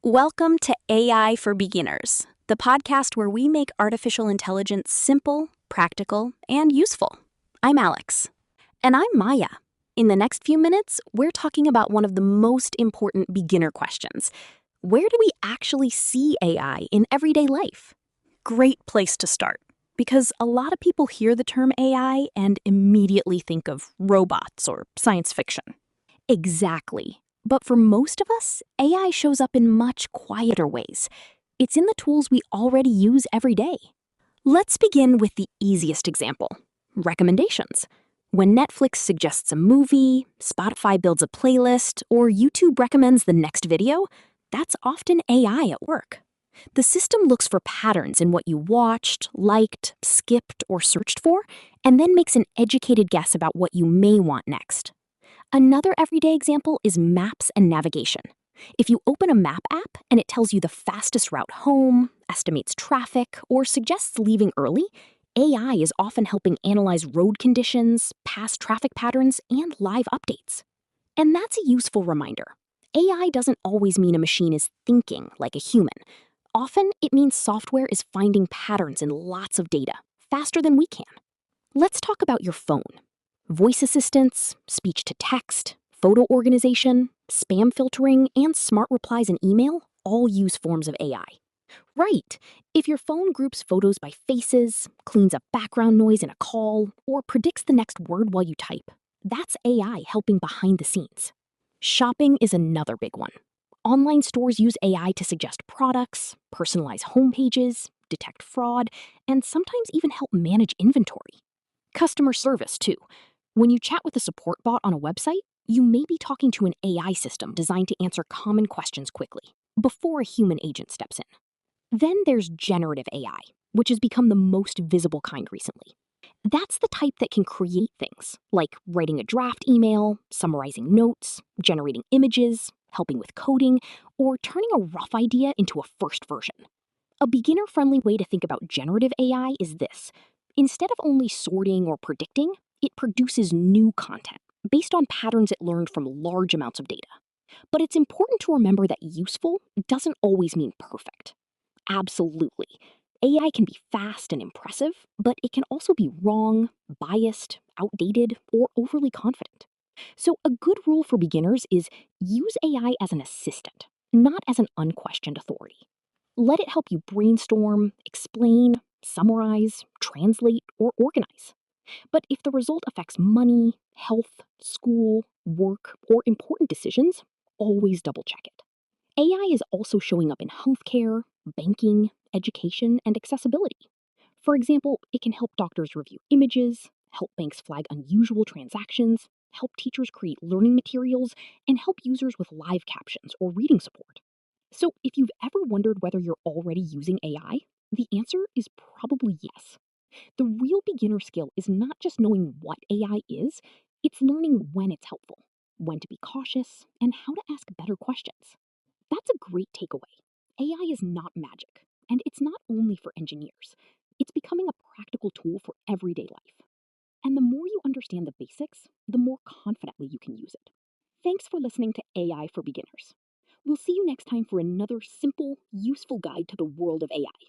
Welcome to AI for Beginners, the podcast where we make artificial intelligence simple, practical, and useful. I'm Alex. And I'm Maya. In the next few minutes, we're talking about one of the most important beginner questions. Where do we actually see AI in everyday life? Great place to start, because a lot of people hear the term AI and immediately think of robots or science fiction. Exactly. But for most of us, AI shows up in much quieter ways. It's in the tools we already use every day. Let's begin with the easiest example: recommendations. When Netflix suggests a movie, Spotify builds a playlist, or YouTube recommends the next video, that's often AI at work. The system looks for patterns in what you watched, liked, skipped, or searched for, and then makes an educated guess about what you may want next. Another everyday example is maps and navigation. If you open a map app and it tells you the fastest route home, estimates traffic, or suggests leaving early, AI is often helping analyze road conditions, past traffic patterns, and live updates. And that's a useful reminder. AI doesn't always mean a machine is thinking like a human. Often, it means software is finding patterns in lots of data, faster than we can. Let's talk about your phone. Voice assistants, speech to text, photo organization, spam filtering, and smart replies in email all use forms of AI. Right, if your phone groups photos by faces, cleans up background noise in a call, or predicts the next word while you type, that's AI helping behind the scenes. Shopping is another big one. Online stores use AI to suggest products, personalize homepages, detect fraud, and sometimes even help manage inventory. Customer service, too. When you chat with a support bot on a website, you may be talking to an AI system designed to answer common questions quickly, before a human agent steps in. Then there's generative AI, which has become the most visible kind recently. That's the type that can create things, like writing a draft email, summarizing notes, generating images, helping with coding, or turning a rough idea into a first version. A beginner-friendly way to think about generative AI is this. Instead of only sorting or predicting, it produces new content based on patterns it learned from large amounts of data. But it's important to remember that useful doesn't always mean perfect. Absolutely. AI can be fast and impressive, but it can also be wrong, biased, outdated, or overly confident. So a good rule for beginners is use AI as an assistant, not as an unquestioned authority. Let it help you brainstorm, explain, summarize, translate, or organize. But if the result affects money, health, school, work, or important decisions, always double check it. AI is also showing up in healthcare, banking, education, and accessibility. For example, it can help doctors review images, help banks flag unusual transactions, help teachers create learning materials, and help users with live captions or reading support. So, if you've ever wondered whether you're already using AI, the answer is probably yes. The real beginner skill is not just knowing what AI is, it's learning when it's helpful, when to be cautious, and how to ask better questions. That's a great takeaway. AI is not magic, and it's not only for engineers. It's becoming a practical tool for everyday life. And the more you understand the basics, the more confidently you can use it. Thanks for listening to AI for Beginners. We'll see you next time for another simple, useful guide to the world of AI.